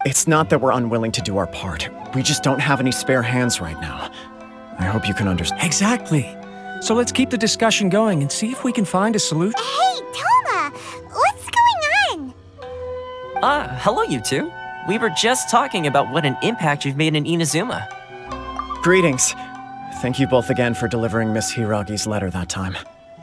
It's not that we're unwilling to do our part. We just don't have any spare hands right now. I hope you can understand. Exactly. So let's keep the discussion going and see if we can find a solution. Hey, Toma! What's going on? Hello you two. We were just talking about what an impact you've made in Inazuma. Greetings. Thank you both again for delivering Miss Hiragi's letter that time.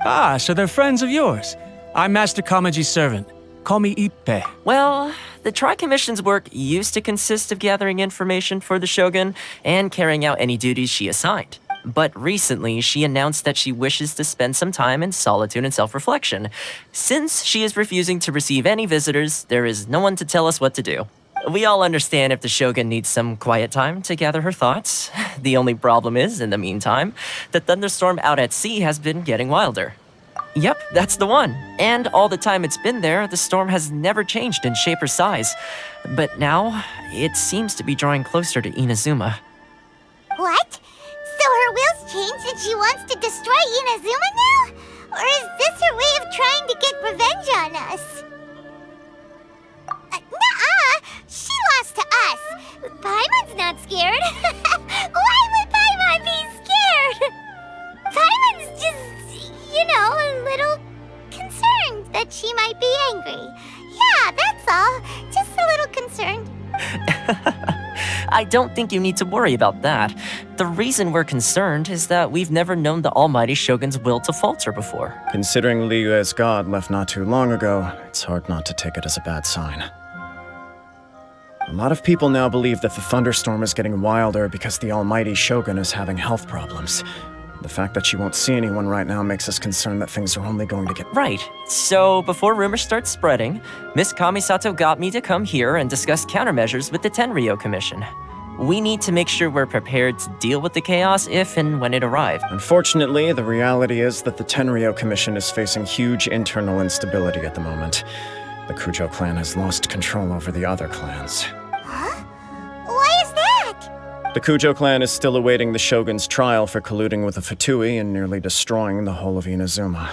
Ah, so they're friends of yours. I'm Master Kamaji's servant. Call me Ippe. Well, the Tri-Commission's work used to consist of gathering information for the Shogun and carrying out any duties she assigned. But recently, she announced that she wishes to spend some time in solitude and self-reflection. Since she is refusing to receive any visitors, there is no one to tell us what to do. We all understand if the Shogun needs some quiet time to gather her thoughts. The only problem is, in the meantime, the thunderstorm out at sea has been getting wilder. Yep, that's the one. And all the time it's been there, the storm has never changed in shape or size. But now, it seems to be drawing closer to Inazuma. What? So her will's changed and she wants to destroy Inazuma now? Or is this her way of trying to get revenge on us? Nuh-uh! She lost to us! Paimon's not scared! Why would Paimon be scared? Paimon's just, a little concerned that she might be angry. Yeah, that's all. Just a little concerned. I don't think you need to worry about that. The reason we're concerned is that we've never known the Almighty Shogun's will to falter before. Considering Liyue's god left not too long ago, it's hard not to take it as a bad sign. A lot of people now believe that the thunderstorm is getting wilder because the Almighty Shogun is having health problems. The fact that she won't see anyone right now makes us concerned that things are only going to get... Right. So, before rumors start spreading, Miss Kamisato got me to come here and discuss countermeasures with the Tenryou Commission. We need to make sure we're prepared to deal with the chaos if and when it arrives. Unfortunately, the reality is that the Tenryou Commission is facing huge internal instability at the moment. The Kujo clan has lost control over the other clans. Huh? Why is that? The Kujo clan is still awaiting the Shogun's trial for colluding with the Fatui and nearly destroying the whole of Inazuma.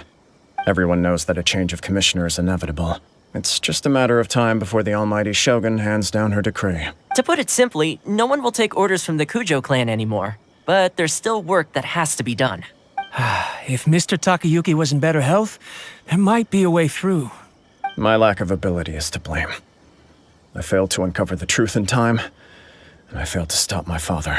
Everyone knows that a change of commissioner is inevitable. It's just a matter of time before the Almighty Shogun hands down her decree. To put it simply, no one will take orders from the Kujo clan anymore. But there's still work that has to be done. If Mr. Takayuki was in better health, there might be a way through. My lack of ability is to blame. I failed to uncover the truth in time, and I failed to stop my father.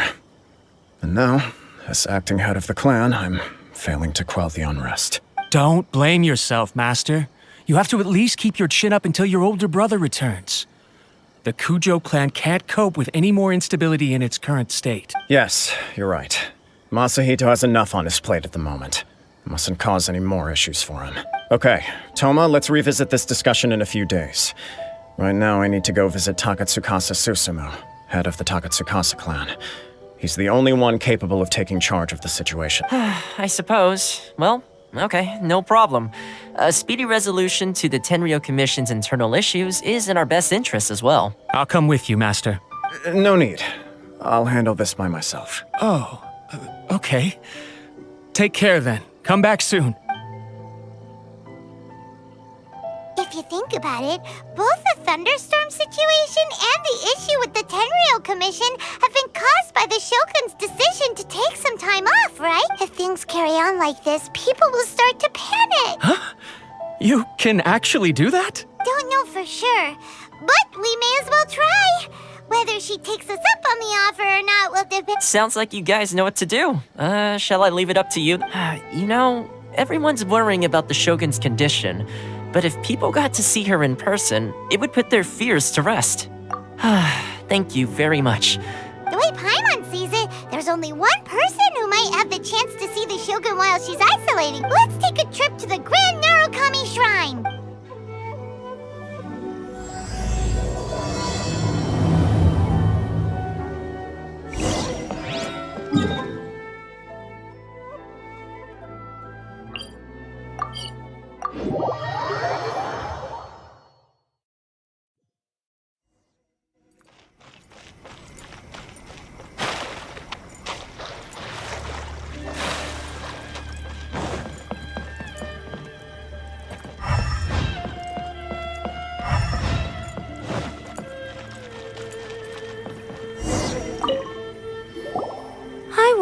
And now, as acting head of the clan, I'm failing to quell the unrest. Don't blame yourself, Master. You have to at least keep your chin up until your older brother returns. The Kujo clan can't cope with any more instability in its current state. Yes, you're right. Masahito has enough on his plate at the moment. Mustn't cause any more issues for him. Okay, Toma, let's revisit this discussion in a few days. Right now, I need to go visit Takatsukasa Susumu, head of the Takatsukasa clan. He's the only one capable of taking charge of the situation. I suppose. Well, okay, no problem. A speedy resolution to the Tenryou Commission's internal issues is in our best interest as well. I'll come with you, Master. No need. I'll handle this by myself. Oh, okay. Take care then. Come back soon. If you think about it, both the thunderstorm situation and the issue with the Tenryou Commission have been caused by the Shogun's decision to take some time off, right? If things carry on like this, people will start to panic. Huh? You can actually do that? Don't know for sure, but we may as well try. Whether she takes us up on the offer or not will depend. Sounds like you guys know what to do. Shall I leave it up to you? Everyone's worrying about the Shogun's condition. But if people got to see her in person, it would put their fears to rest. Thank you very much. The way Paimon sees it, there's only one person who might have the chance to see the Shogun while she's isolating. Let's take a trip to the Grand Narukami Shrine.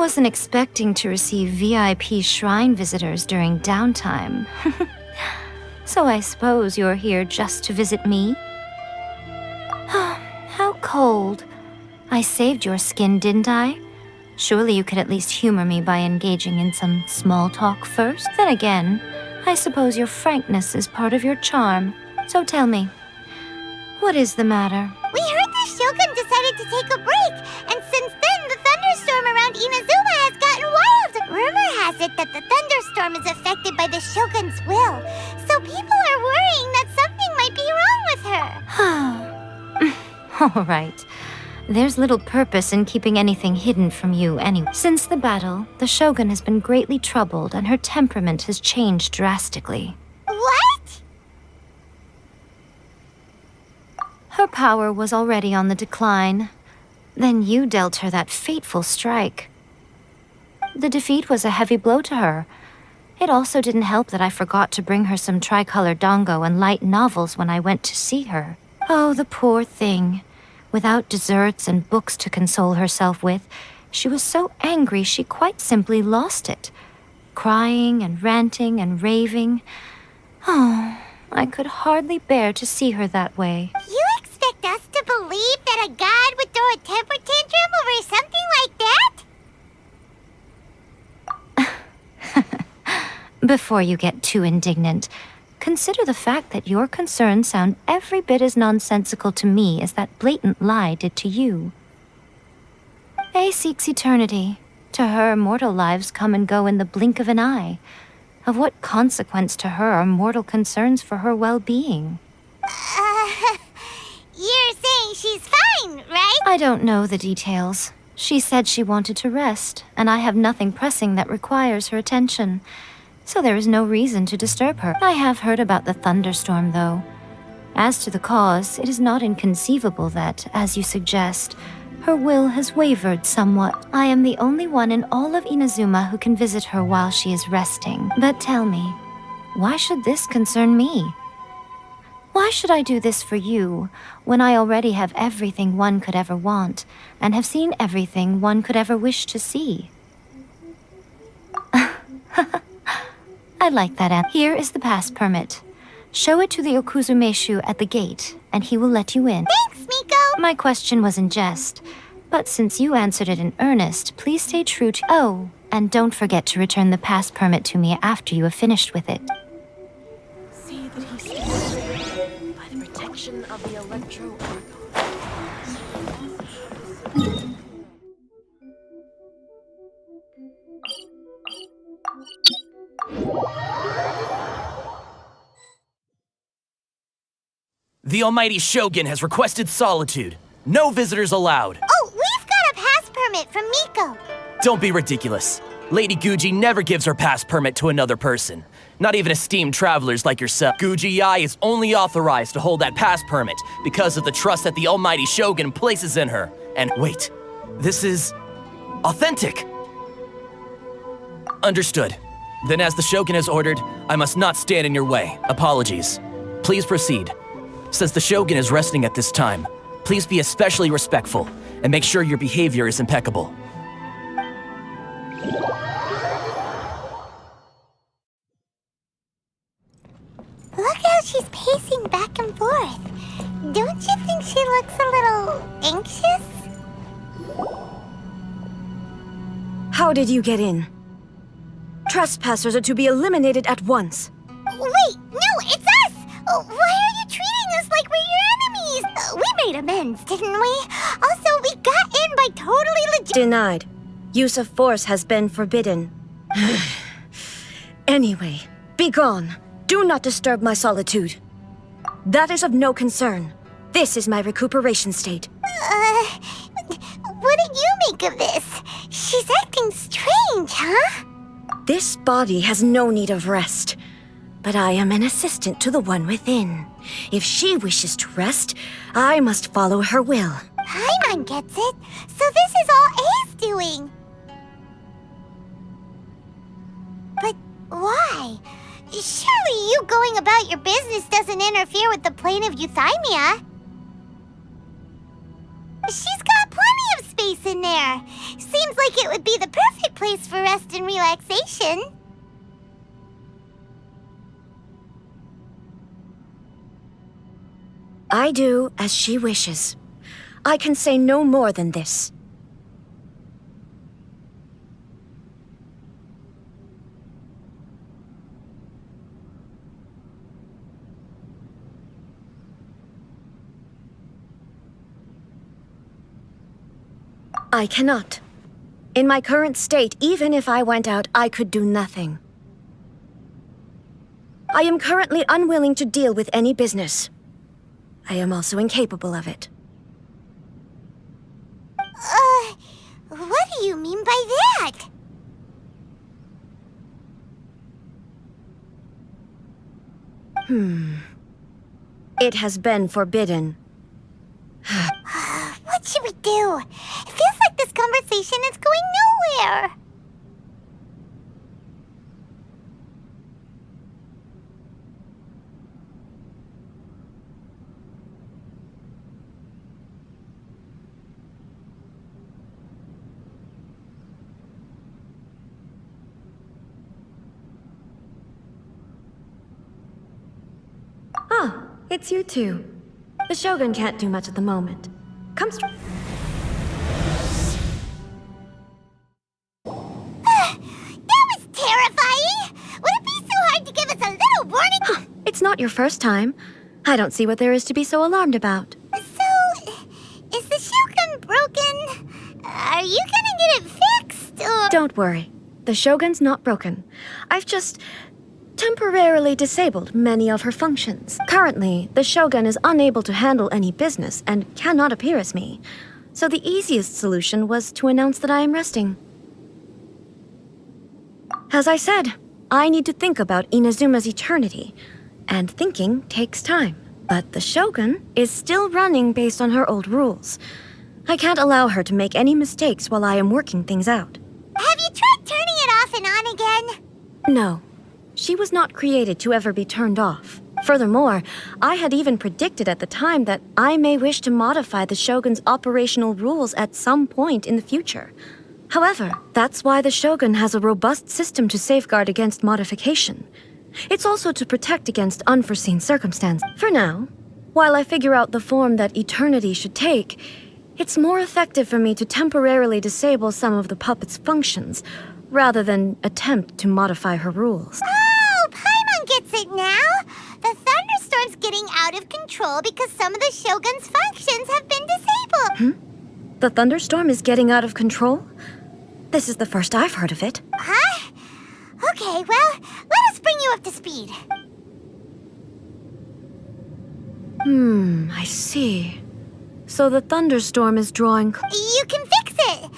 wasn't expecting to receive VIP shrine visitors during downtime. So I suppose you're here just to visit me? How cold. I saved your skin, didn't I? Surely you could at least humor me by engaging in some small talk first. Then again, I suppose your frankness is part of your charm. So tell me, what is the matter? We heard the Shogun decided to take a break, and since then the thunderstorm around Inazuma has gotten wild. Rumor has it that the thunderstorm is affected by the Shogun's will, so people are worrying that something might be wrong with her. All right. There's little purpose in keeping anything hidden from you anyway. Since the battle, the Shogun has been greatly troubled and her temperament has changed drastically. What? Her power was already on the decline. Then you dealt her that fateful strike. The defeat was a heavy blow to her. It also didn't help that I forgot to bring her some tricolor dango and light novels when I went to see her. Oh, the poor thing. Without desserts and books to console herself with, she was so angry she quite simply lost it. Crying and ranting and raving. Oh, I could hardly bear to see her that way. You expect us to believe that a god would throw a temper tantrum over something like that? Before you get too indignant, consider the fact that your concerns sound every bit as nonsensical to me as that blatant lie did to you. A seeks eternity. To her, mortal lives come and go in the blink of an eye. Of what consequence to her are mortal concerns for her well-being? You're saying she's fine, right? I don't know the details. She said she wanted to rest, and I have nothing pressing that requires her attention. So there is no reason to disturb her. I have heard about the thunderstorm, though. As to the cause, it is not inconceivable that, as you suggest, her will has wavered somewhat. I am the only one in all of Inazuma who can visit her while she is resting. But tell me, why should this concern me? Why should I do this for you, when I already have everything one could ever want, and have seen everything one could ever wish to see? I like that answer. Here is the pass permit. Show it to the Okuzumeshu at the gate, and he will let you in. Thanks, Miko! My question was in jest, but since you answered it in earnest, please stay true to— Oh, and don't forget to return the pass permit to me after you have finished with it. See that he stands by the protection of the Electro Archon. The Almighty Shogun has requested solitude. No visitors allowed. Oh, we've got a pass permit from Miko. Don't be ridiculous. Lady Guji never gives her pass permit to another person. Not even esteemed travelers like yourself. Guji-ai is only authorized to hold that pass permit because of the trust that the Almighty Shogun places in her. And wait, this is authentic. Understood. Then as the Shogun has ordered, I must not stand in your way. Apologies. Please proceed. Since the Shogun is resting at this time, please be especially respectful and make sure your behavior is impeccable. Look how she's pacing back and forth. Don't you think she looks a little anxious? How did you get in? Trespassers are to be eliminated at once. Wait, no, it's us! Why are you treating us like we're your enemies? We made amends, didn't we? Also, we got in by totally legit— Denied. Use of force has been forbidden. Anyway, be gone. Do not disturb my solitude. That is of no concern. This is my recuperation state. What do you make of this? She's acting strange, huh? This body has no need of rest. But I am an assistant to the one within. If she wishes to rest, I must follow her will. Paimon gets it. So this is all A's doing. But why? Surely you going about your business doesn't interfere with the plane of euthymia. She's got plenty of space in there. Seems like it would be the perfect place for rest and relaxation. I do as she wishes. I can say no more than this. I cannot. In my current state, even if I went out, I could do nothing. I am currently unwilling to deal with any business. I am also incapable of it. What do you mean by that? It has been forbidden. What should we do? It feels like this conversation is going nowhere. Ah, it's you two. The Shogun can't do much at the moment. Come straight. That was terrifying! Would it be so hard to give us a little warning? It's not your first time. I don't see what there is to be so alarmed about. So, is the Shogun broken? Are you gonna get it fixed, or...? Don't worry. The Shogun's not broken. I've just temporarily disabled many of her functions. Currently, the Shogun is unable to handle any business and cannot appear as me. So the easiest solution was to announce that I am resting. As I said, I need to think about Inazuma's eternity, and thinking takes time. But the Shogun is still running based on her old rules. I can't allow her to make any mistakes while I am working things out. Have you tried turning it off and on again? No. She was not created to ever be turned off. Furthermore, I had even predicted at the time that I may wish to modify the Shogun's operational rules at some point in the future. However, that's why the Shogun has a robust system to safeguard against modification. It's also to protect against unforeseen circumstances. For now, while I figure out the form that eternity should take, it's more effective for me to temporarily disable some of the puppet's functions, rather than attempt to modify her rules. Oh, Paimon gets it now! The thunderstorm's getting out of control because some of the Shogun's functions have been disabled. The thunderstorm is getting out of control? This is the first I've heard of it. Huh? Okay, well, let us bring you up to speed. I see. So the thunderstorm is drawing... You can fix it!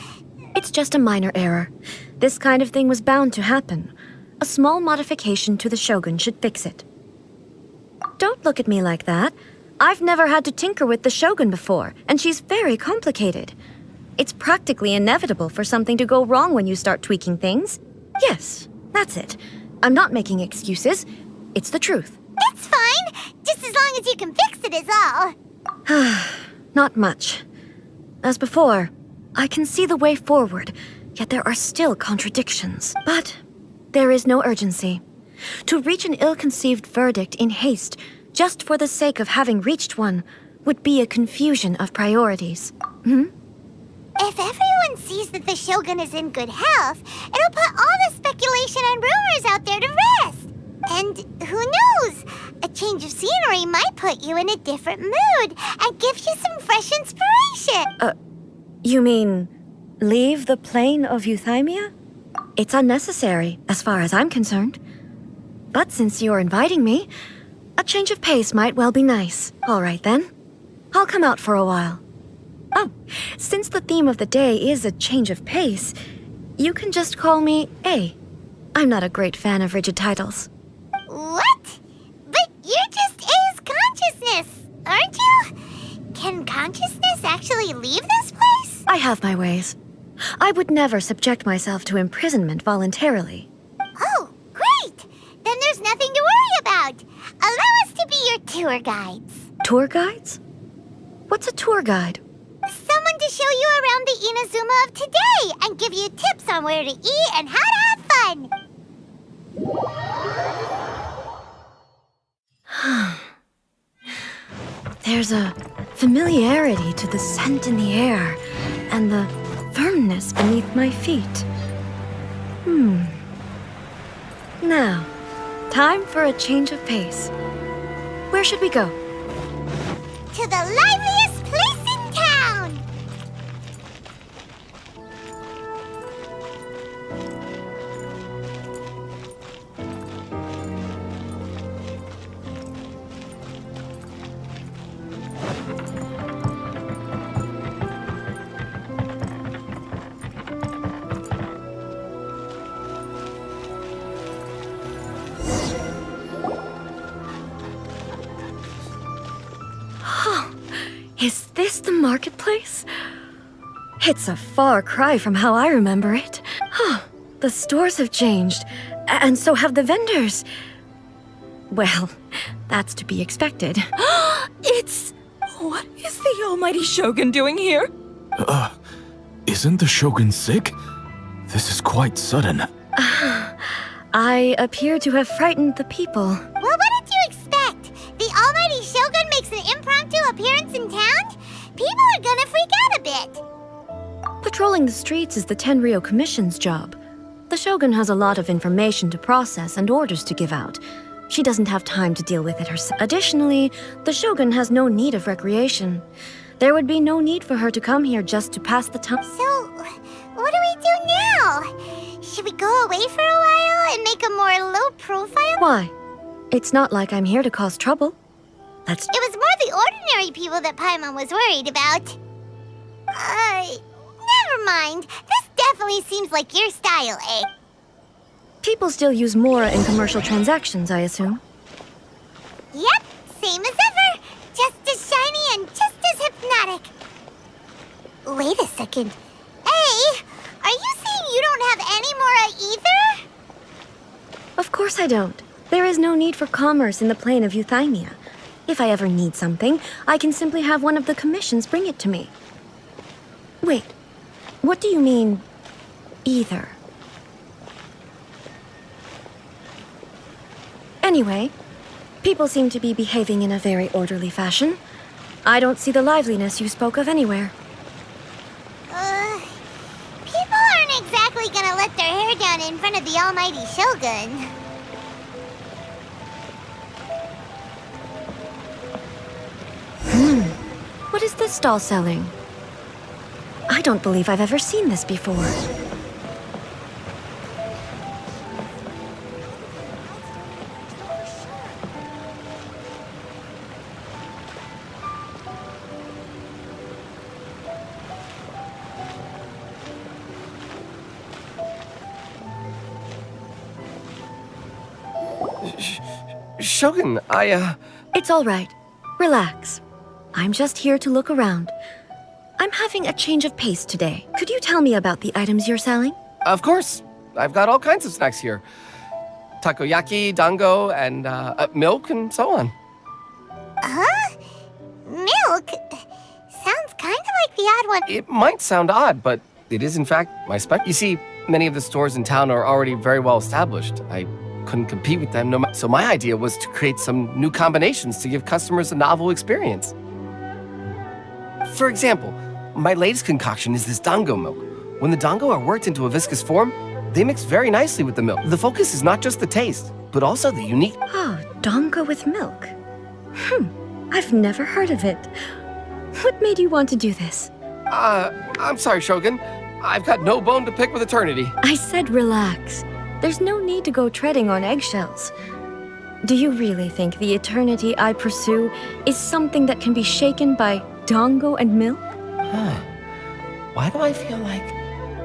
It's just a minor error. This kind of thing was bound to happen. A small modification to the Shogun should fix it. Don't look at me like that. I've never had to tinker with the Shogun before, and she's very complicated. It's practically inevitable for something to go wrong when you start tweaking things. Yes, that's it. I'm not making excuses. It's the truth. It's fine, just as long as you can fix it is all. Not much. As before, I can see the way forward, yet there are still contradictions. But there is no urgency. To reach an ill-conceived verdict in haste, just for the sake of having reached one, would be a confusion of priorities. If everyone sees that the Shogun is in good health, it'll put all the speculation and rumors out there to rest. And who knows? A change of scenery might put you in a different mood and give you some fresh inspiration. You mean leave the plane of Euthymia? It's unnecessary, as far as I'm concerned. But since you're inviting me, a change of pace might well be nice. All right, then. I'll come out for a while. Oh, since the theme of the day is a change of pace, you can just call me A. I'm not a great fan of rigid titles. What? But you're just A's consciousness, aren't you? Can consciousness actually leave this place? I have my ways. I would never subject myself to imprisonment voluntarily. Oh, great! Then there's nothing to worry about. Allow us to be your tour guides. Tour guides? What's a tour guide? Someone going to show you around the Inazuma of today and give you tips on where to eat and how to have fun. There's a familiarity to the scent in the air and the firmness beneath my feet. Now, time for a change of pace. Where should we go? To the liveliest place in town! Is this the marketplace? It's a far cry from how I remember it. The stores have changed, and so have the vendors. Well, that's to be expected. What is the almighty Shogun doing here? Isn't the Shogun sick? This is quite sudden. I appear to have frightened the people. Well, what did you expect? The almighty Shogun makes an impromptu appearance in town? People are gonna freak out a bit. Patrolling the streets is the Tenryou Commission's job. The Shogun has a lot of information to process and orders to give out. She doesn't have time to deal with it herself. Additionally, the Shogun has no need of recreation. There would be no need for her to come here just to pass the time. So, what do we do now? Should we go away for a while and make a more low profile? Why? It's not like I'm here to cause trouble. It was more the ordinary people that Paimon was worried about. Never mind. This definitely seems like your style, eh? People still use Mora in commercial transactions, I assume. Yep, same as ever. Just as shiny and just as hypnotic. Wait a second. Hey, are you saying you don't have any Mora either? Of course I don't. There is no need for commerce in the plane of Euthymia. If I ever need something, I can simply have one of the commissions bring it to me. Wait, what do you mean, either? Anyway, people seem to be behaving in a very orderly fashion. I don't see the liveliness you spoke of anywhere. People aren't exactly gonna let their hair down in front of the almighty Shogun. What is this stall selling? I don't believe I've ever seen this before. Shogun, It's all right. Relax. I'm just here to look around. I'm having a change of pace today. Could you tell me about the items you're selling? Of course. I've got all kinds of snacks here. Takoyaki, dango, and milk, and so on. Huh? Milk? Sounds kind of like the odd one. It might sound odd, but it is in fact my spec. You see, many of the stores in town are already very well established. I couldn't compete with them, so my idea was to create some new combinations to give customers a novel experience. For example, my latest concoction is this dango milk. When the dango are worked into a viscous form, they mix very nicely with the milk. The focus is not just the taste, but also the unique... Oh, dango with milk. I've never heard of it. What made you want to do this? I'm sorry, Shogun. I've got no bone to pick with eternity. I said relax. There's no need to go treading on eggshells. Do you really think the eternity I pursue is something that can be shaken by dango and milk? Why do I feel like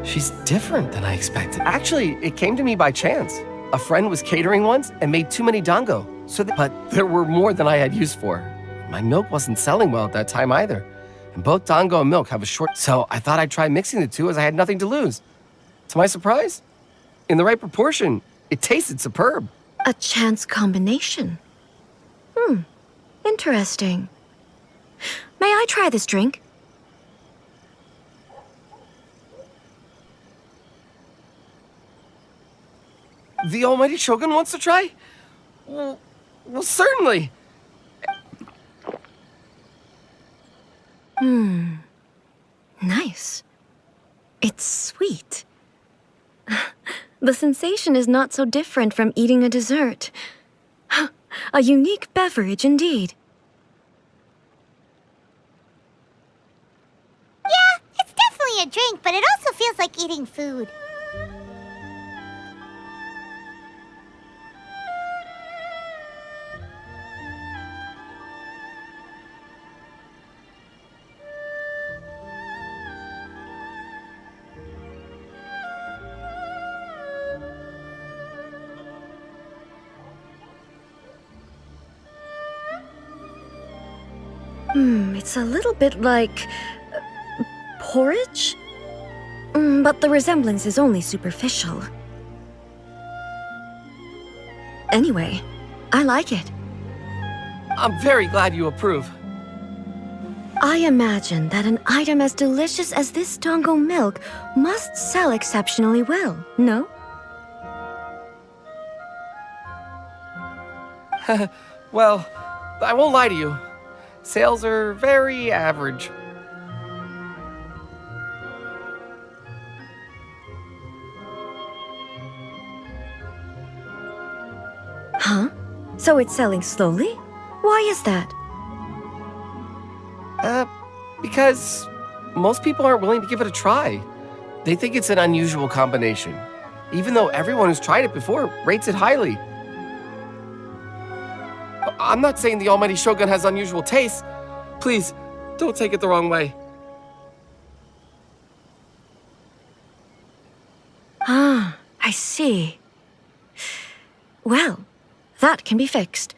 she's different than I expected? Actually, it came to me by chance. A friend was catering once and made too many dango, but there were more than I had use for. My milk wasn't selling well at that time either, and both dango and milk have a short... So I thought I'd try mixing the two as I had nothing to lose. To my surprise, in the right proportion, it tasted superb. A chance combination. Interesting. May I try this drink? The Almighty Shogun wants to try? Well, certainly. Nice. It's sweet. The sensation is not so different from eating a dessert. A unique beverage indeed. Yeah, it's definitely a drink, but it also feels like eating food. It's a little bit like porridge? But the resemblance is only superficial. Anyway, I like it. I'm very glad you approve. I imagine that an item as delicious as this Tongo milk must sell exceptionally well, no? Well, I won't lie to you. Sales are very average. Huh? So it's selling slowly? Why is that? Because most people aren't willing to give it a try. They think it's an unusual combination, even though everyone who's tried it before rates it highly. I'm not saying the Almighty Shogun has unusual tastes. Please, don't take it the wrong way. Ah, I see. Well, that can be fixed.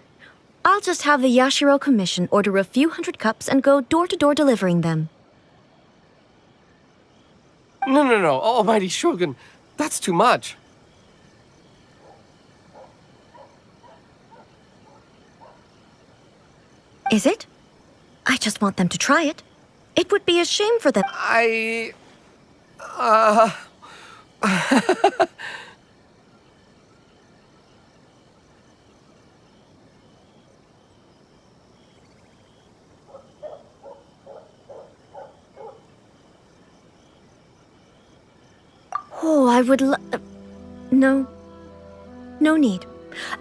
I'll just have the Yashiro Commission order a few hundred cups and go door-to-door delivering them. No, Almighty Shogun. That's too much. Is it? I just want them to try it. It would be a shame for them. Oh, I would No. No need.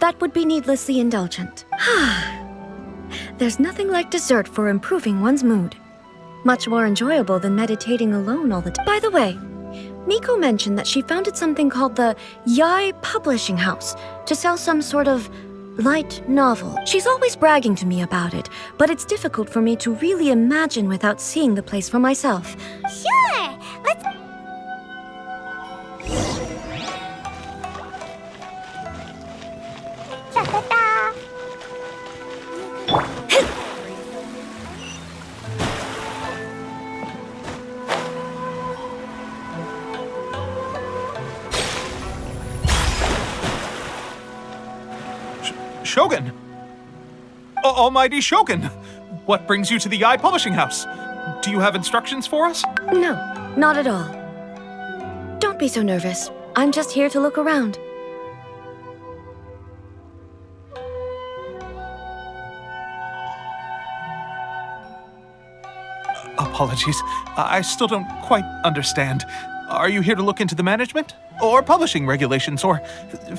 That would be needlessly indulgent. There's nothing like dessert for improving one's mood. Much more enjoyable than meditating alone all the time. By the way, Miko mentioned that she founded something called the Yai Publishing House to sell some sort of light novel. She's always bragging to me about it, but it's difficult for me to really imagine without seeing the place for myself. Sure, let's... Ta-ta-ta. Shogun! Almighty Shogun! What brings you to the Eye Publishing House? Do you have instructions for us? No, not at all. Don't be so nervous. I'm just here to look around. Apologies. I still don't quite understand. Are you here to look into the management? Or publishing regulations? Or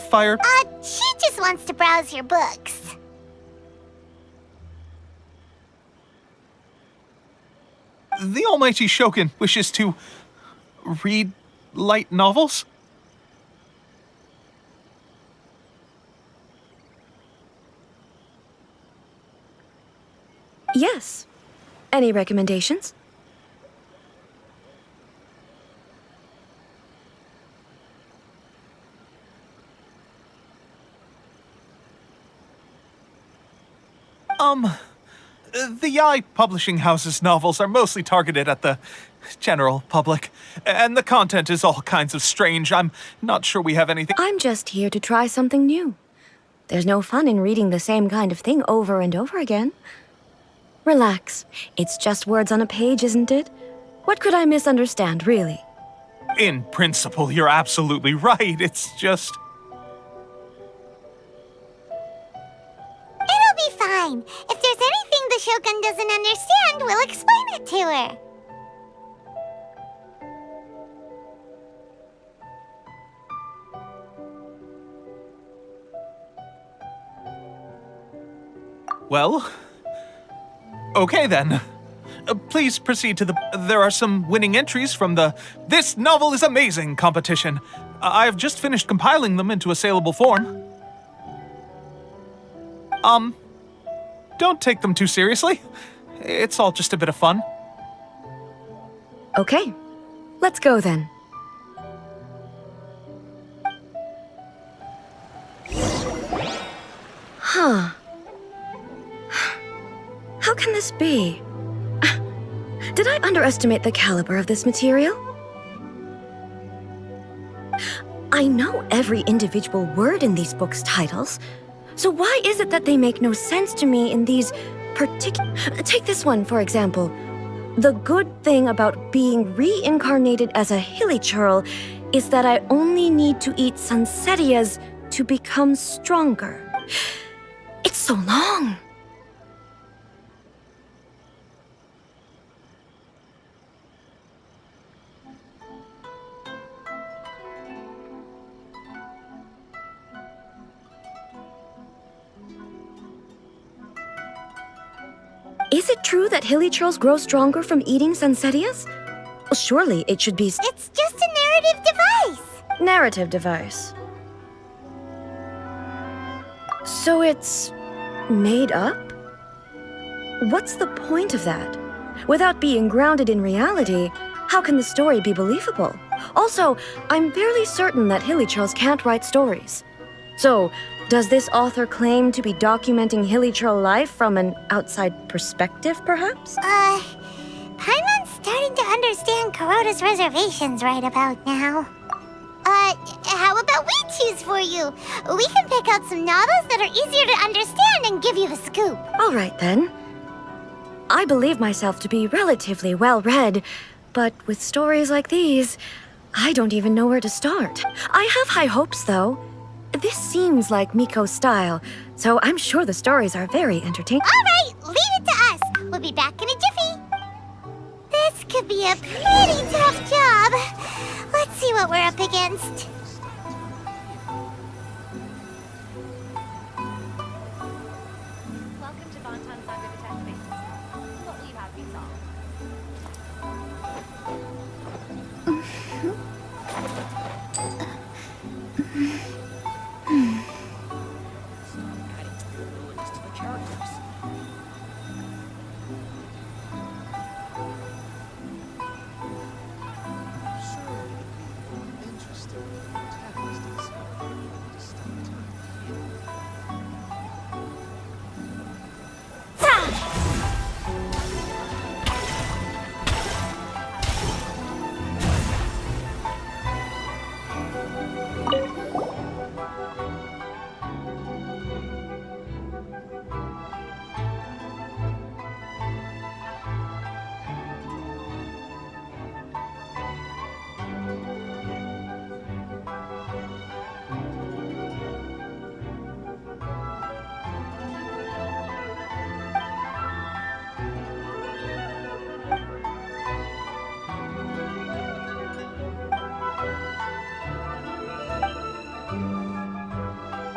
fire? She just wants to browse your books. The Almighty Shogun wishes to read light novels? Yes. Any recommendations? The Yai Publishing House's novels are mostly targeted at the general public, and the content is all kinds of strange. I'm not sure we have anything. I'm just here to try something new. There's no fun in reading the same kind of thing over and over again. Relax. It's just words on a page, isn't it? What could I misunderstand, really? In principle, you're absolutely right. It's just... fine. If there's anything the Shogun doesn't understand, we'll explain it to her. Well, okay then. Please proceed to the... There are some winning entries from the This Novel is Amazing competition. I've just finished compiling them into a saleable form. Don't take them too seriously. It's all just a bit of fun. Okay, let's go then. Huh. How can this be? Did I underestimate the caliber of this material? I know every individual word in these books' titles, so why is it that they make no sense to me in these particular... Take this one, for example. The good thing about being reincarnated as a hilly churl is that I only need to eat Sansetias to become stronger. It's so long. Is it true that hilly churls grow stronger from eating Sansetias? Well, surely it should be... It's just a narrative device. Narrative device. So it's... made up? What's the point of that? Without being grounded in reality, how can the story be believable? Also, I'm fairly certain that hilly churls can't write stories. So, does this author claim to be documenting hilly churl life from an outside perspective, perhaps? Paimon's starting to understand Kuroda's reservations right about now. How about we choose for you? We can pick out some novels that are easier to understand and give you the scoop. All right, then. I believe myself to be relatively well-read, but with stories like these, I don't even know where to start. I have high hopes, though. This seems like Miko's style, so I'm sure the stories are very entertaining. All right, leave it to us. We'll be back in a jiffy. This could be a pretty tough job. Let's see what we're up against. Welcome to Bonton's Under the Tech Base. What will you have me solve?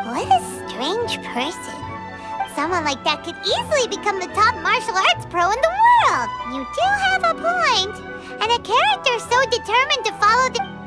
What a strange person. Someone like that could easily become the top martial arts pro in the world. You do have a point. And a character so determined to follow the...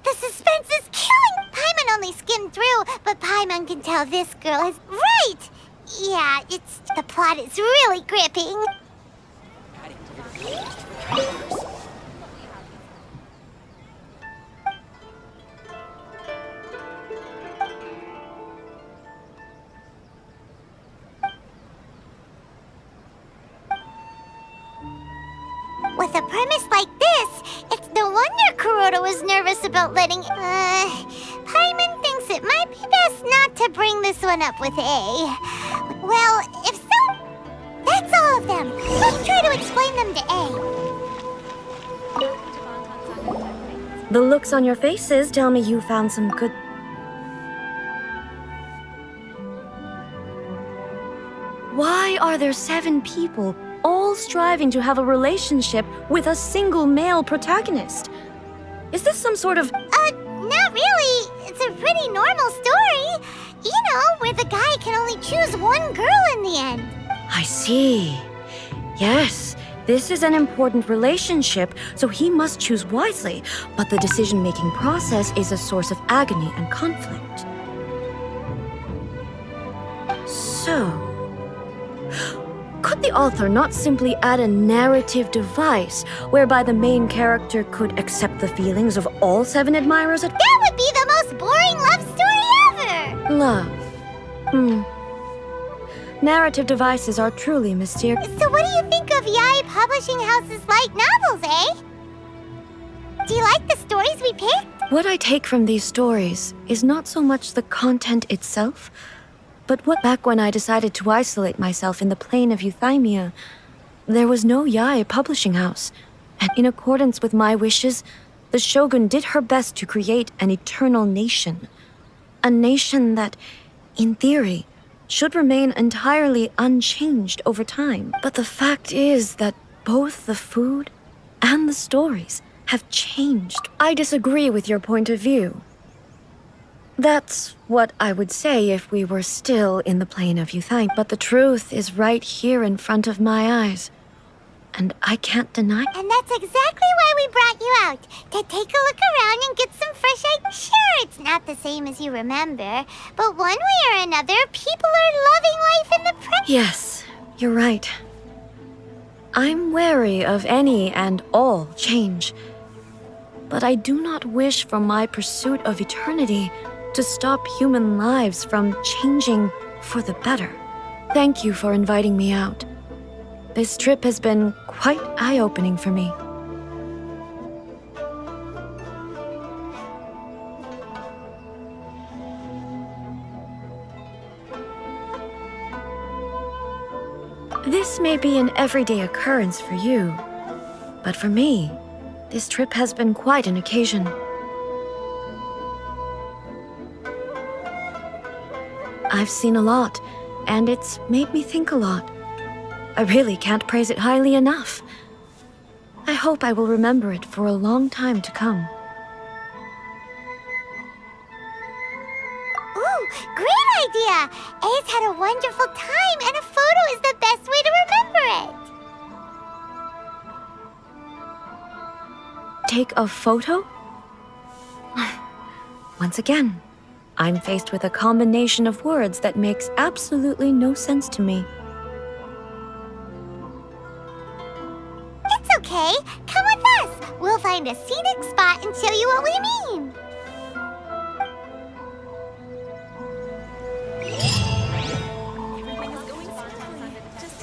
The suspense is killing! Paimon only skimmed through, but Paimon can tell this girl is right! Yeah, the plot is really gripping. a premise like this, it's no wonder Kuroda was nervous about letting... Paimon thinks it might be best not to bring this one up with A. Well, if so, that's all of them. Let's try to explain them to A. The looks on your faces tell me you found some good... Why are there 7 people all striving to have a relationship with a single male protagonist? Is this some sort of... Not really. It's a pretty normal story. You know, where the guy can only choose one girl in the end. I see. Yes, this is an important relationship, so he must choose wisely. But the decision-making process is a source of agony and conflict. So... could the author not simply add a narrative device whereby the main character could accept the feelings of all 7 admirers at... That would be the most boring love story ever! Love. Narrative devices are truly mysterious. So what do you think of Yae Publishing House's light novels, eh? Do you like the stories we picked? What I take from these stories is not so much the content itself, but what back when I decided to isolate myself in the plane of Euthymia, there was no Yae Publishing House, and in accordance with my wishes, the Shogun did her best to create an eternal nation. A nation that, in theory, should remain entirely unchanged over time. But the fact is that both the food and the stories have changed. I disagree with your point of view. That's what I would say if we were still in the plane of Euthymia. But the truth is right here in front of my eyes. And I can't deny... And that's exactly why we brought you out. To take a look around and get some fresh ideas. Sure, it's not the same as you remember. But one way or another, people are loving life in the present. Yes, you're right. I'm wary of any and all change. But I do not wish for my pursuit of eternity to stop human lives from changing for the better. Thank you for inviting me out. This trip has been quite eye-opening for me. This may be an everyday occurrence for you, but for me, this trip has been quite an occasion. I've seen a lot, and it's made me think a lot. I really can't praise it highly enough. I hope I will remember it for a long time to come. Ooh, great idea! A's had a wonderful time, and a photo is the best way to remember it. Take a photo? Once again, I'm faced with a combination of words that makes absolutely no sense to me. It's okay. Come with us. We'll find a scenic spot and show you what we mean. Everything is going smoothly. Just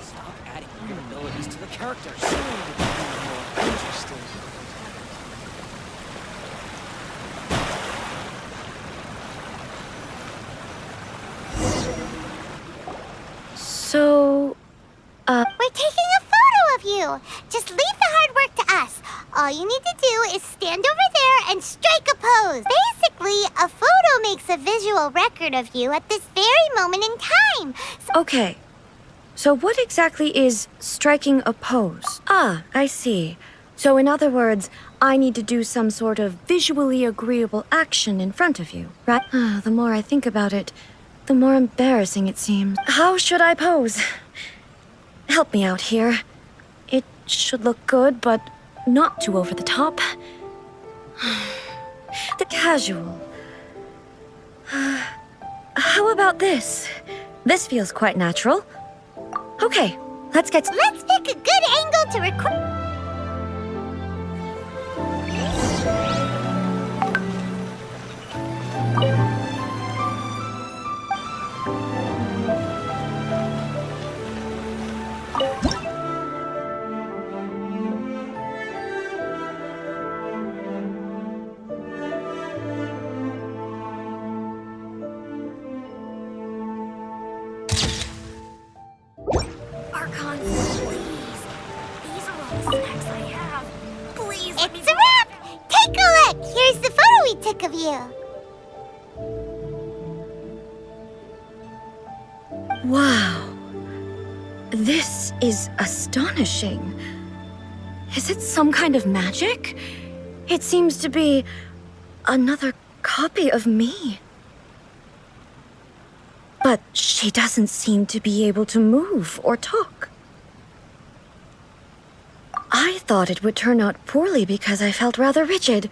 Stop adding weird abilities to the characters. Interesting. So, We're taking a photo of you. Just leave the hard work to us. All you need to do is stand over there and strike a pose. Basically, a photo makes a visual record of you at this very moment in time. okay. So what exactly is striking a pose? Ah, I see. So in other words, I need to do some sort of visually agreeable action in front of you, right? The more I think about it, the more embarrassing it seems. How should I pose? Help me out here. It should look good, but not too over the top. The casual. How about this? This feels quite natural. Okay, let's pick a good angle to record. you. Wow. This is astonishing. Is it some kind of magic? It seems to be another copy of me. But she doesn't seem to be able to move or talk. I thought it would turn out poorly because I felt rather rigid,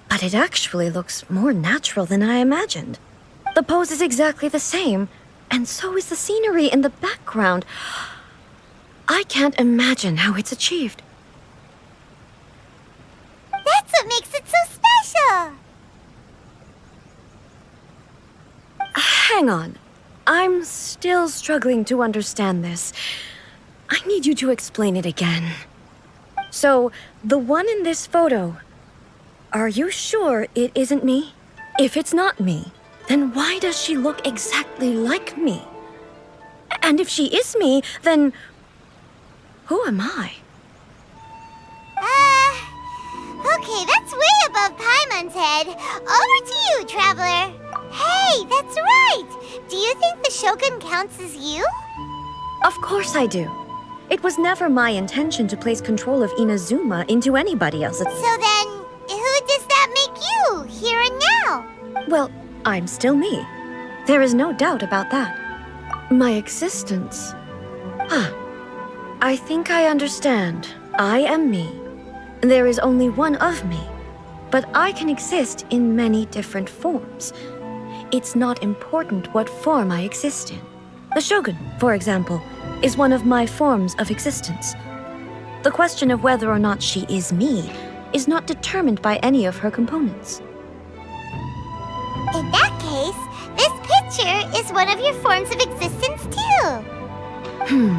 but it actually looks more natural than I imagined. The pose is exactly the same, and so is the scenery in the background. I can't imagine how it's achieved. That's what makes it so special! Hang on. I'm still struggling to understand this. I need you to explain it again. So, the one in this photo, are you sure it isn't me? If it's not me, then why does she look exactly like me? And if she is me, then who am I? Okay, that's way above Paimon's head. Over to you, Traveler. Hey, that's right! Do you think the Shogun counts as you? Of course I do. It was never my intention to place control of Inazuma into anybody else. So then, who does that make you, here and now? Well, I'm still me. There is no doubt about that. My existence. I think I understand. I am me. There is only one of me, but I can exist in many different forms. It's not important what form I exist in. The Shogun, for example, is one of my forms of existence. The question of whether or not she is me is not determined by any of her components. In that case, this picture is one of your forms of existence too.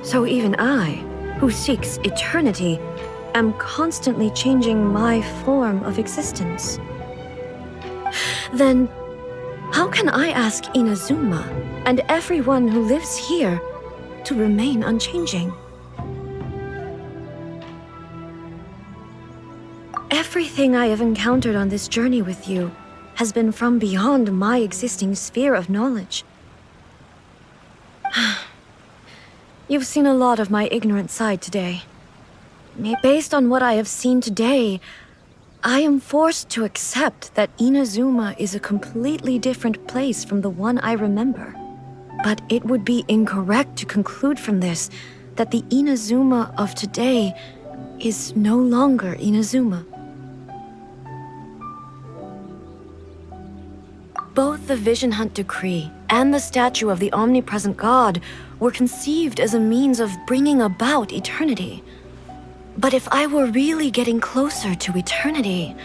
So even I, who seeks eternity, am constantly changing my form of existence. Then, how can I ask Inazuma and everyone who lives here to remain unchanging? Everything I have encountered on this journey with you has been from beyond my existing sphere of knowledge. You've seen a lot of my ignorant side today. Based on what I have seen today, I am forced to accept that Inazuma is a completely different place from the one I remember. But it would be incorrect to conclude from this that the Inazuma of today is no longer Inazuma. Both the Vision Hunt Decree and the statue of the omnipresent God were conceived as a means of bringing about eternity. But if I were really getting closer to eternity,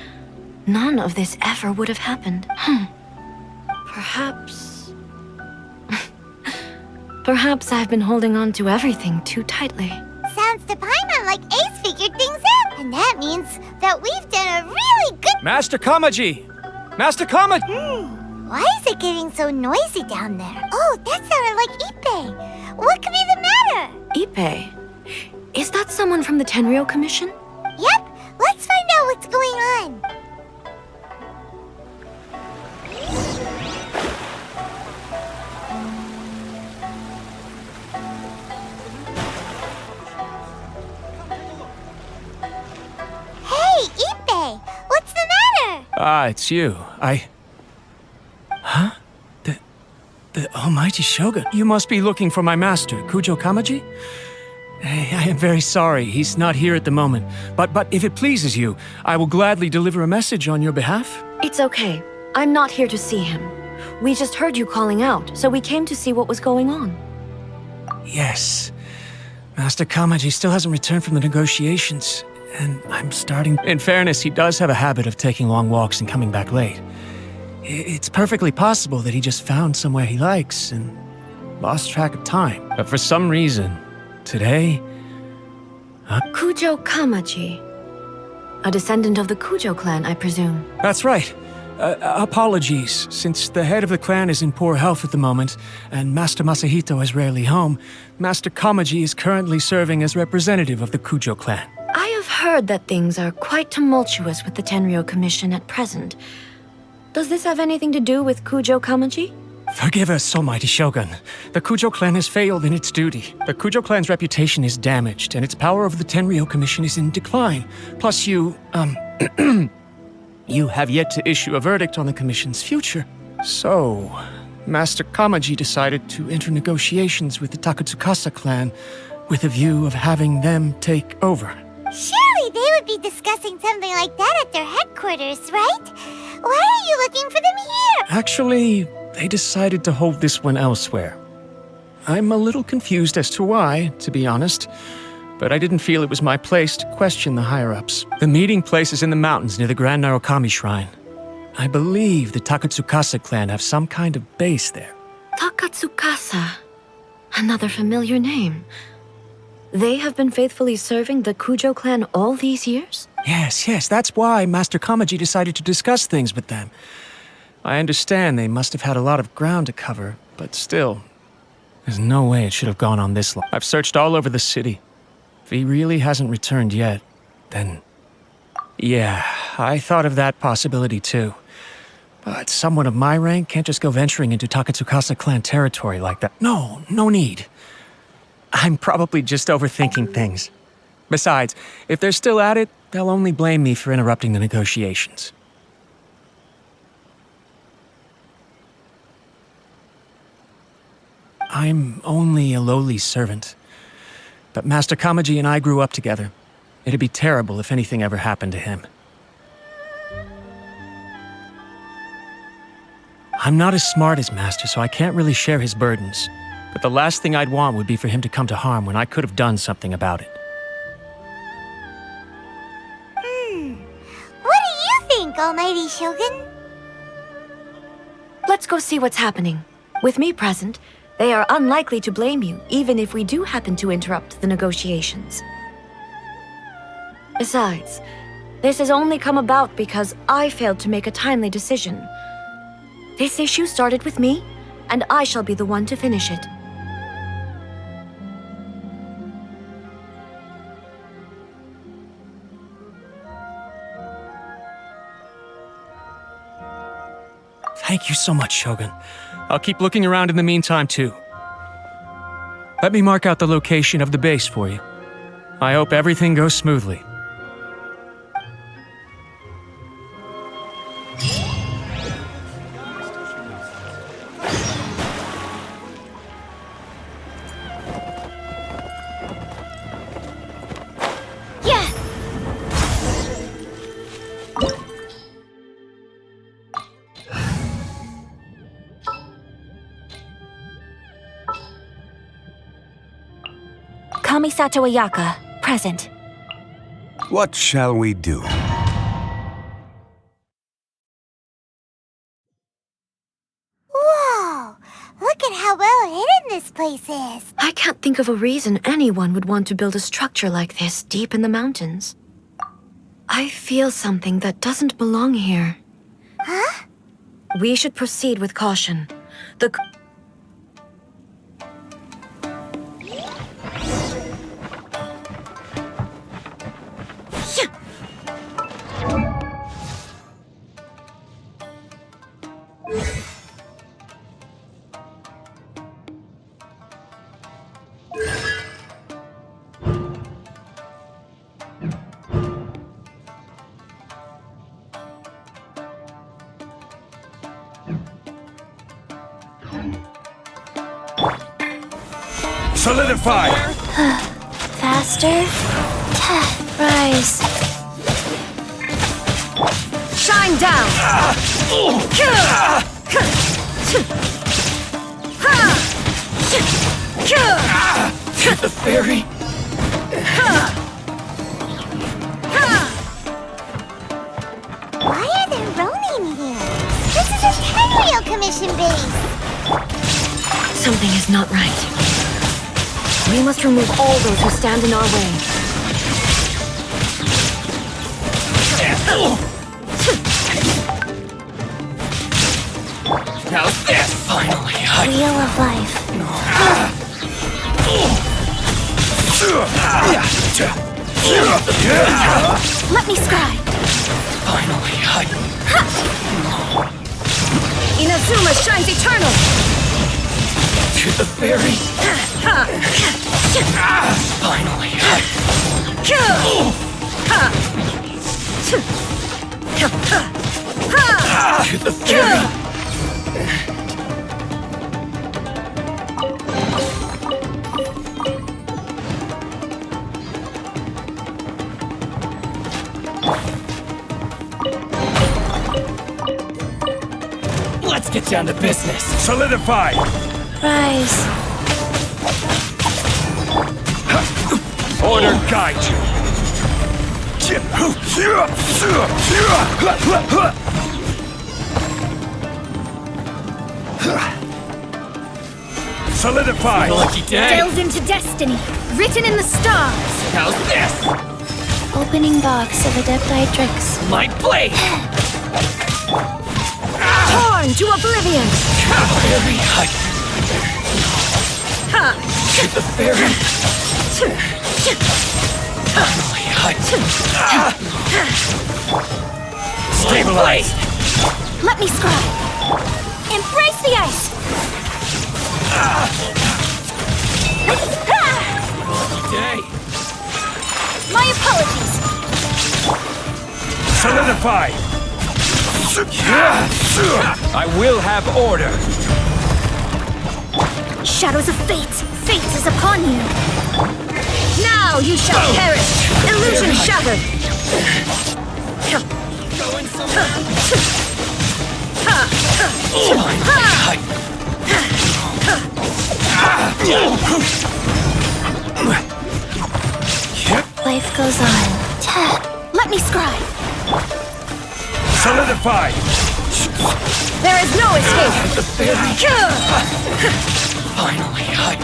none of this ever would have happened. Perhaps... Perhaps I've been holding on to everything too tightly. Sounds to Paimon like Ace figured things out. And that means that we've done a really good... Master Kamaji! Master Kamaji! Why is it getting so noisy down there? Oh, that sounded like Ippei. What could be the matter? Ippei? Is that someone from the Tenryou Commission? Yep, let's find out what's going on. Hey, Ippei, what's the matter? It's you. Huh? The almighty Shogun. You must be looking for my master, Kujo Kamaji? I am very sorry, he's not here at the moment. But if it pleases you, I will gladly deliver a message on your behalf. It's okay. I'm not here to see him. We just heard you calling out, so we came to see what was going on. Yes. Master Kamaji still hasn't returned from the negotiations, and I'm starting... In fairness, he does have a habit of taking long walks and coming back late. It's perfectly possible that he just found somewhere he likes and lost track of time. But for some reason, today... Kujo Kamaji. A descendant of the Kujo clan, I presume. That's right. Apologies, since the head of the clan is in poor health at the moment, and Master Masahito is rarely home, Master Kamaji is currently serving as representative of the Kujo clan. I have heard that things are quite tumultuous with the Tenryo Commission at present. Does this have anything to do with Kujo Kamaji? Forgive us, Almighty Shogun. The Kujo clan has failed in its duty. The Kujo clan's reputation is damaged, and its power over the Tenryo Commission is in decline. Plus you have yet to issue a verdict on the Commission's future. So, Master Kamaji decided to enter negotiations with the Takatsukasa clan with a view of having them take over. Surely they would be discussing something like that at their headquarters, right? Why are you looking for them here? Actually, they decided to hold this one elsewhere. I'm a little confused as to why, to be honest, but I didn't feel it was my place to question the higher-ups. The meeting place is in the mountains near the Grand Narukami Shrine. I believe the Takatsukasa clan have some kind of base there. Takatsukasa. Another familiar name. They have been faithfully serving the Kujo clan all these years? Yes, that's why Master Kamaji decided to discuss things with them. I understand they must have had a lot of ground to cover, but still, there's no way it should have gone on this long. I've searched all over the city. If he really hasn't returned yet, then... yeah, I thought of that possibility too. But someone of my rank can't just go venturing into Takatsukasa clan territory like that. No need. I'm probably just overthinking things. Besides, if they're still at it, they'll only blame me for interrupting the negotiations. I'm only a lowly servant. But Master Kamaji and I grew up together. It'd be terrible if anything ever happened to him. I'm not as smart as Master, so I can't really share his burdens. But the last thing I'd want would be for him to come to harm when I could have done something about it. What do you think, Almighty Shogun? Let's go see what's happening. With me present, they are unlikely to blame you, even if we do happen to interrupt the negotiations. Besides, this has only come about because I failed to make a timely decision. This issue started with me, and I shall be the one to finish it. Thank you so much, Shogun. I'll keep looking around in the meantime, too. Let me mark out the location of the base for you. I hope everything goes smoothly. Kamisato Ayaka, present. What shall we do? Whoa! Look at how well hidden this place is. I can't think of a reason anyone would want to build a structure like this deep in the mountains. I feel something that doesn't belong here. Huh? We should proceed with caution. Solidify! Faster. Rise. Shine down! The fairy! Why are there Ronin here? This is a Tenryo Commission base. Something is not right. We must remove all those who stand in our way. Now this! Finally, Wheel of life. Let me scry. Finally, Inazuma shines eternal! to the fairy. Finally, to the fairy. Let's get down to business. Solidify! Rise. Order guide you! Solidify! Lucky day. Delved into destiny, written in the stars. How's this? Opening box of Adepti-Trix. My blade! Torn to oblivion! Fairy hut. To the fairy. Finally, hut. Stabilize. Let me scry. Embrace the ice. Day. My apologies. Solidify! I will have order! Shadows of fate. Fate is upon you. Now you shall perish! Illusion shattered! Going somewhere. Life goes on. Let me scry. Solidify! There is no escape! The fairy. Finally, hut.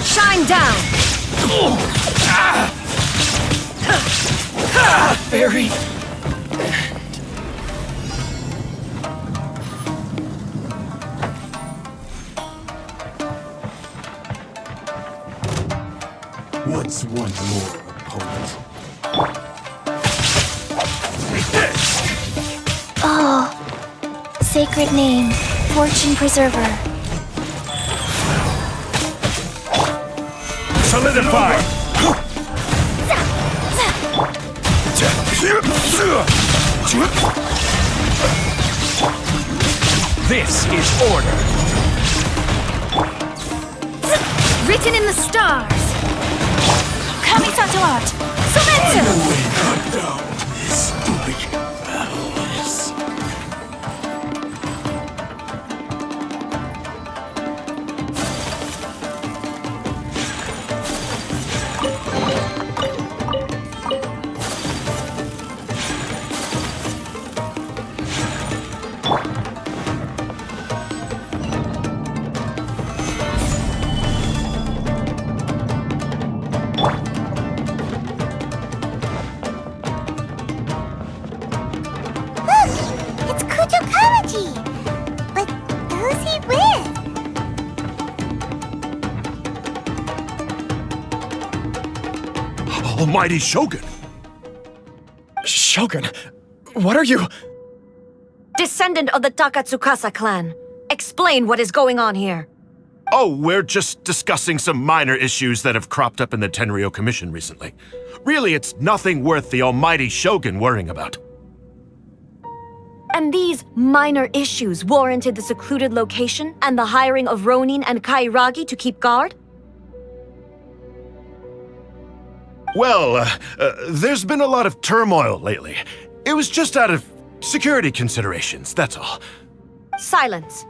Shine down! Fairy. What's one more opponent? Oh, sacred name, fortune preserver. Solidify! This is order. Written in the stars. Kamisato art. Sumetsu. But who's he with? Almighty Shogun! Shogun, what are you? Descendant of the Takatsukasa clan. Explain what is going on here. Oh, we're just discussing some minor issues that have cropped up in the Tenryou Commission recently. Really, it's nothing worth the almighty Shogun worrying about. And these minor issues warranted the secluded location and the hiring of Ronin and Kairagi to keep guard? Well, there's been a lot of turmoil lately. It was just out of security considerations, that's all. Silence.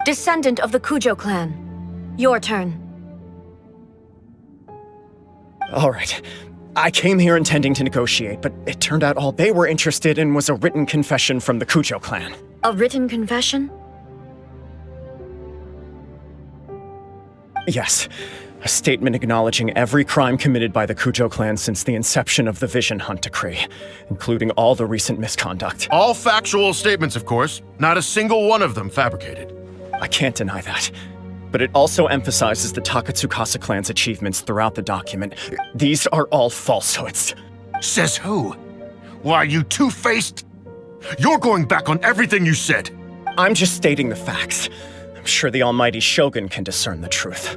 Descendant of the Kujo clan. Your turn. All right. I came here intending to negotiate, but it turned out all they were interested in was a written confession from the Kujo clan. A written confession? Yes. A statement acknowledging every crime committed by the Kujo clan since the inception of the Vision Hunt Decree, including all the recent misconduct. All factual statements, of course. Not a single one of them fabricated. I can't deny that. But it also emphasizes the Takatsukasa clan's achievements throughout the document. These are all falsehoods. Says who? Why, you two-faced? You're going back on everything you said. I'm just stating the facts. I'm sure the almighty Shogun can discern the truth.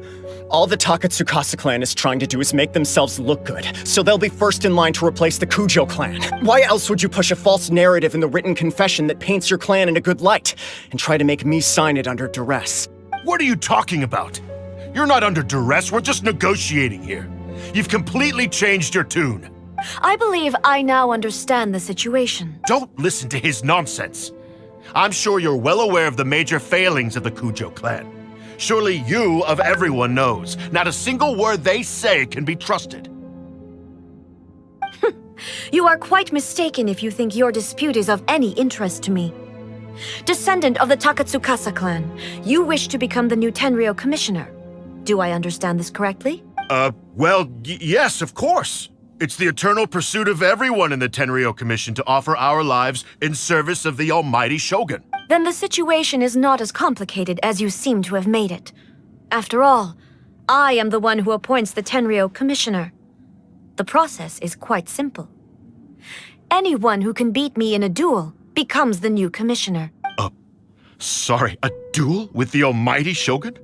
All the Takatsukasa clan is trying to do is make themselves look good, so they'll be first in line to replace the Kujo clan. Why else would you push a false narrative in the written confession that paints your clan in a good light, and try to make me sign it under duress? What are you talking about? You're not under duress, we're just negotiating here. You've completely changed your tune. I believe I now understand the situation. Don't listen to his nonsense. I'm sure you're well aware of the major failings of the Kujo clan. Surely you, of everyone, knows. Not a single word they say can be trusted. You are quite mistaken if you think your dispute is of any interest to me. Descendant of the Takatsukasa clan, you wish to become the new Tenryou commissioner. Do I understand this correctly? Well, yes, of course. It's the eternal pursuit of everyone in the Tenryou Commission to offer our lives in service of the almighty Shogun. Then the situation is not as complicated as you seem to have made it. After all, I am the one who appoints the Tenryou commissioner. The process is quite simple. Anyone who can beat me in a duel becomes the new commissioner. Sorry, a duel with the almighty Shogun?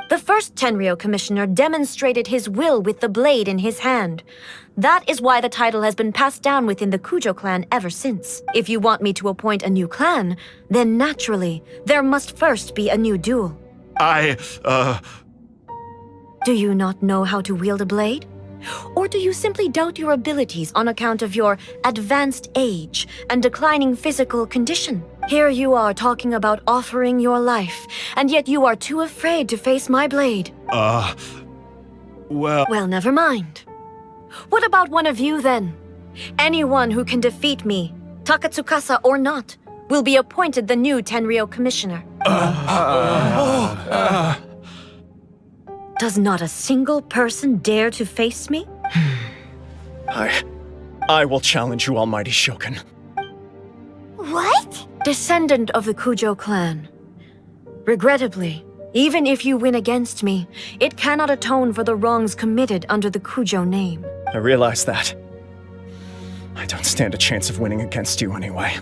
The first Tenryou commissioner demonstrated his will with the blade in his hand. That is why the title has been passed down within the Kujo clan ever since. If you want me to appoint a new clan, then naturally, there must first be a new duel. Do you not know how to wield a blade? Or do you simply doubt your abilities on account of your advanced age and declining physical condition? Here you are talking about offering your life, and yet you are too afraid to face my blade. Well, never mind. What about one of you, then? Anyone who can defeat me, Takatsukasa or not, will be appointed the new Tenryou commissioner. Does not a single person dare to face me? I will challenge you, almighty Shogun. What? Descendant of the Kujo clan. Regrettably, even if you win against me, it cannot atone for the wrongs committed under the Kujo name. I realize that. I don't stand a chance of winning against you anyway.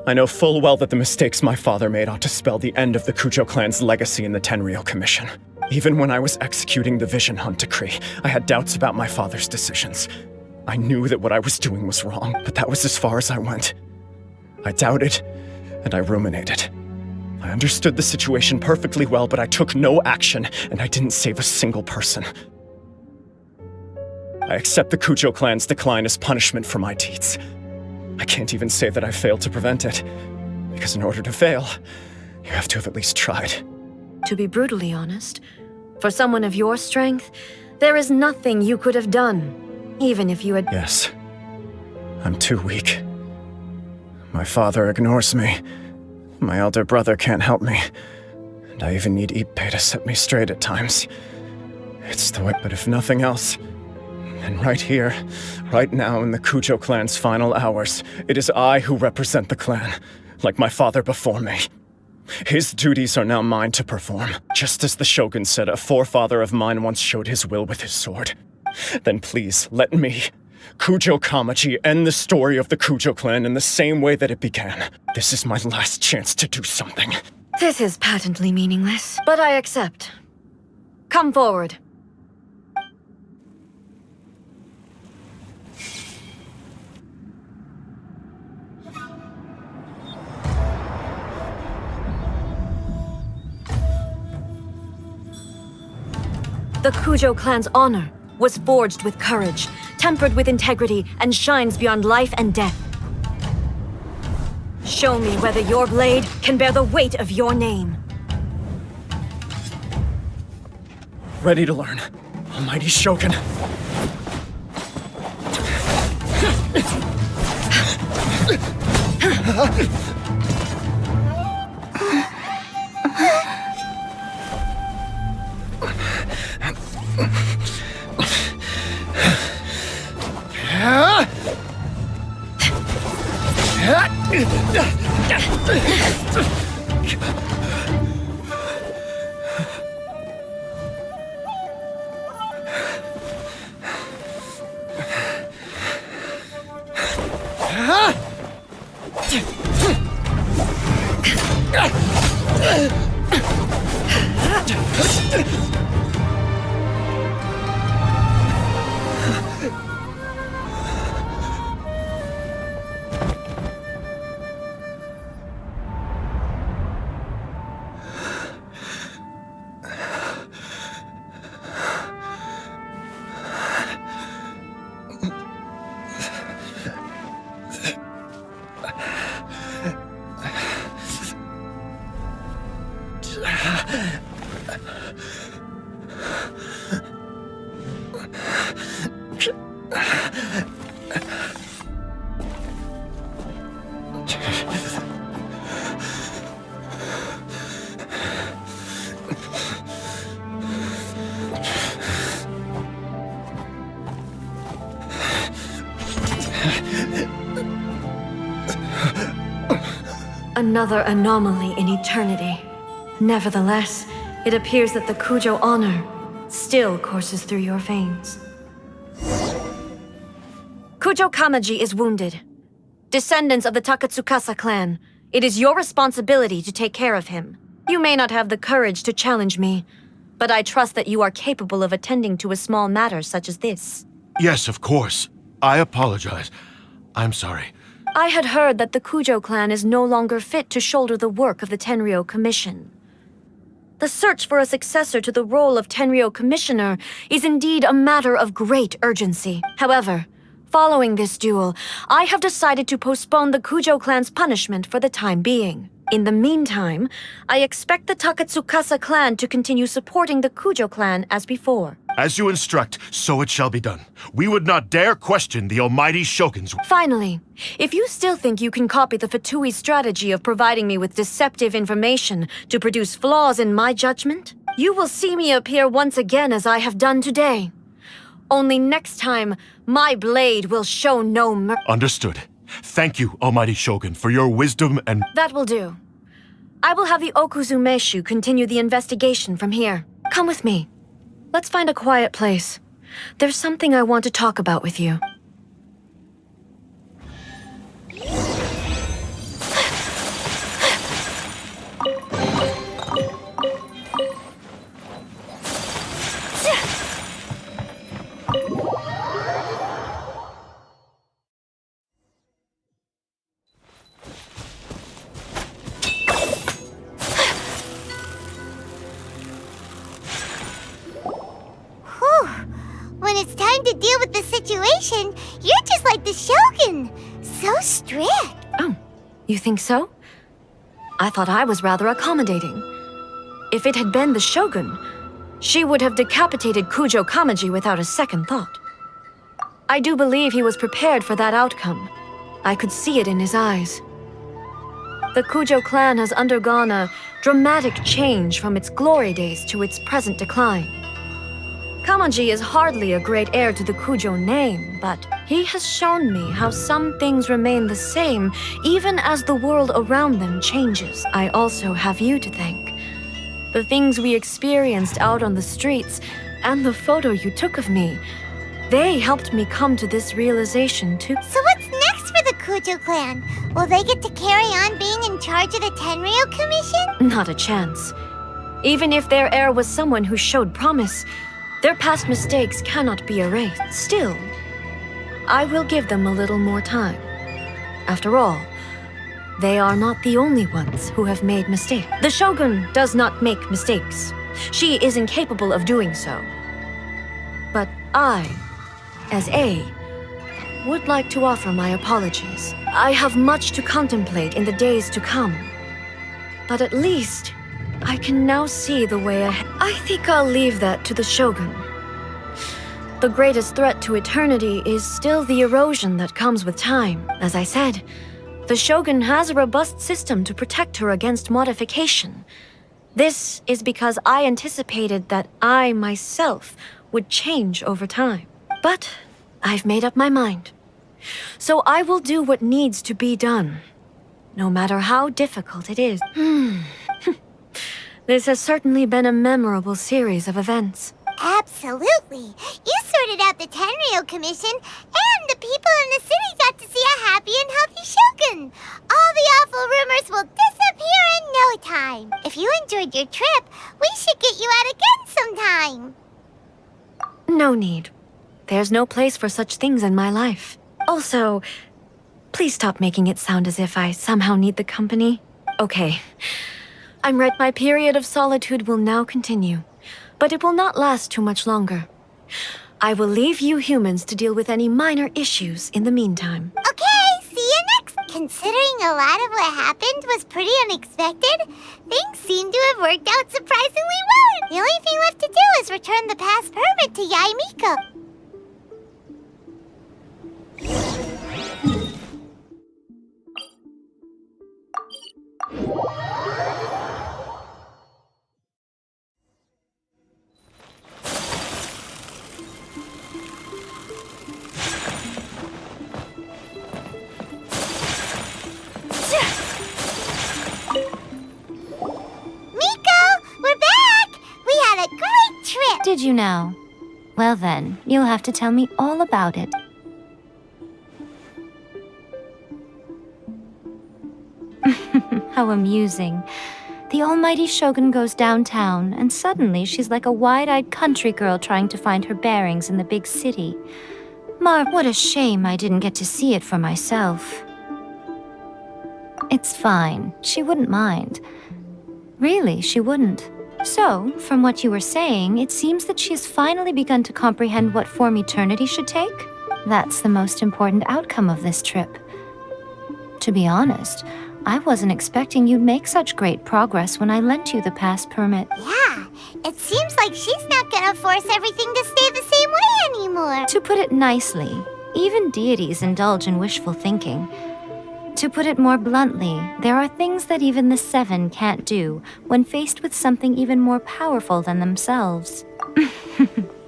I know full well that the mistakes my father made ought to spell the end of the Kujo clan's legacy in the Tenryou Commission. Even when I was executing the Vision Hunt Decree, I had doubts about my father's decisions. I knew that what I was doing was wrong, but that was as far as I went. I doubted, and I ruminated. I understood the situation perfectly well, but I took no action, and I didn't save a single person. I accept the Kujo clan's decline as punishment for my deeds. I can't even say that I failed to prevent it, because in order to fail, you have to have at least tried. To be brutally honest, for someone of your strength, there is nothing you could have done, even if you had— Yes. I'm too weak. My father ignores me. My elder brother can't help me. And I even need Ippei to set me straight at times. It's the way, but if nothing else, then right here, right now in the Kujo clan's final hours, it is I who represent the clan, like my father before me. His duties are now mine to perform, just as the Shogun said a forefather of mine once showed his will with his sword. Then please, let me, Kujo Kamaji, end the story of the Kujo clan in the same way that it began. This is my last chance to do something. This is patently meaningless, but I accept. Come forward. The Kujo clan's honor was forged with courage, tempered with integrity, and shines beyond life and death. Show me whether your blade can bear the weight of your name. Ready to learn. Almighty Shogun. Another anomaly in eternity. Nevertheless, it appears that the Kujo honor still courses through your veins. Kujo Kamaji is wounded. Descendants of the Takatsukasa clan, it is your responsibility to take care of him. You may not have the courage to challenge me, but I trust that you are capable of attending to a small matter such as this. Yes, of course. I apologize. I'm sorry. I had heard that the Kujo clan is no longer fit to shoulder the work of the Tenryou Commission. The search for a successor to the role of Tenryou Commissioner is indeed a matter of great urgency. However, following this duel, I have decided to postpone the Kujo clan's punishment for the time being. In the meantime, I expect the Takatsukasa clan to continue supporting the Kujo clan as before. As you instruct, so it shall be done. We would not dare question the almighty Shogun's... Finally, if you still think you can copy the Fatui's strategy of providing me with deceptive information to produce flaws in my judgment, you will see me appear once again as I have done today. Only next time, my blade will show no mercy. Understood. Thank you, almighty Shogun, for your wisdom and... That will do. I will have the Okuzumeshu continue the investigation from here. Come with me. Let's find a quiet place. There's something I want to talk about with you. When it's time to deal with the situation, you're just like the Shogun. So strict. Oh, you think so? I thought I was rather accommodating. If it had been the Shogun, she would have decapitated Kujo Kamaji without a second thought. I do believe he was prepared for that outcome. I could see it in his eyes. The Kujo clan has undergone a dramatic change from its glory days to its present decline. Kamaji is hardly a great heir to the Kujo name, but he has shown me how some things remain the same even as the world around them changes. I also have you to thank. The things we experienced out on the streets and the photo you took of me, they helped me come to this realization too. So what's next for the Kujo clan? Will they get to carry on being in charge of the Tenryou Commission? Not a chance. Even if their heir was someone who showed promise, their past mistakes cannot be erased. Still, I will give them a little more time. After all, they are not the only ones who have made mistakes. The Shogun does not make mistakes. She is incapable of doing so. But I, as A, would like to offer my apologies. I have much to contemplate in the days to come. But at least, I can now see the way ahead. I think I'll leave that to the Shogun. The greatest threat to eternity is still the erosion that comes with time. As I said, The Shogun has a robust system to protect her against modification. This is because I anticipated that I myself would change over time. But I've made up my mind. So I will do what needs to be done, no matter how difficult it is. This has certainly been a memorable series of events. Absolutely. You sorted out the Tenryo Commission, and the people in the city got to see a happy and healthy Shogun. All the awful rumors will disappear in no time. If you enjoyed your trip, we should get you out again sometime. No need. There's no place for such things in my life. Also, please stop making it sound as if I somehow need the company. Okay. I'm right, my period of solitude will now continue, but it will not last too much longer. I will leave you humans to deal with any minor issues in the meantime. Okay, see you next. Considering a lot of what happened was pretty unexpected, things seem to have worked out surprisingly well. The only thing left to do is return the pass permit to Yae Miko. Did you now? Well then, you'll have to tell me all about it. How amusing. The almighty Shogun goes downtown, and suddenly she's like a wide-eyed country girl trying to find her bearings in the big city. What a shame I didn't get to see it for myself. It's fine. She wouldn't mind. Really, she wouldn't. So, from what you were saying, it seems that she has finally begun to comprehend what form eternity should take? That's the most important outcome of this trip. To be honest, I wasn't expecting you'd make such great progress when I lent you the pass permit. Yeah, it seems like she's not gonna force everything to stay the same way anymore. To put it nicely, even deities indulge in wishful thinking. To put it more bluntly, there are things that even the Seven can't do when faced with something even more powerful than themselves.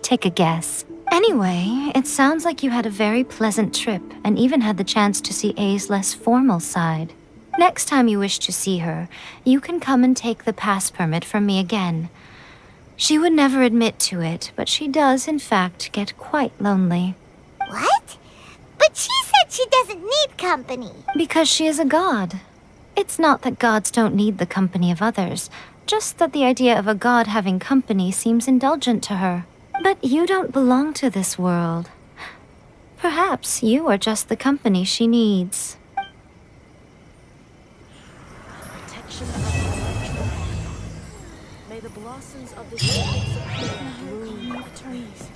Take a guess. Anyway, it sounds like you had a very pleasant trip and even had the chance to see A's less formal side. Next time you wish to see her, you can come and take the pass permit from me again. She would never admit to it, but she does, in fact, get quite lonely. What? But she said she doesn't need company. Because she is a god. It's not that gods don't need the company of others, just that the idea of a god having company seems indulgent to her. But you don't belong to this world. Perhaps you are just the company she needs. May the blossoms of the trees bloom. Please,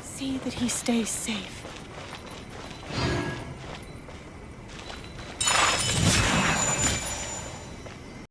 see that he stays safe.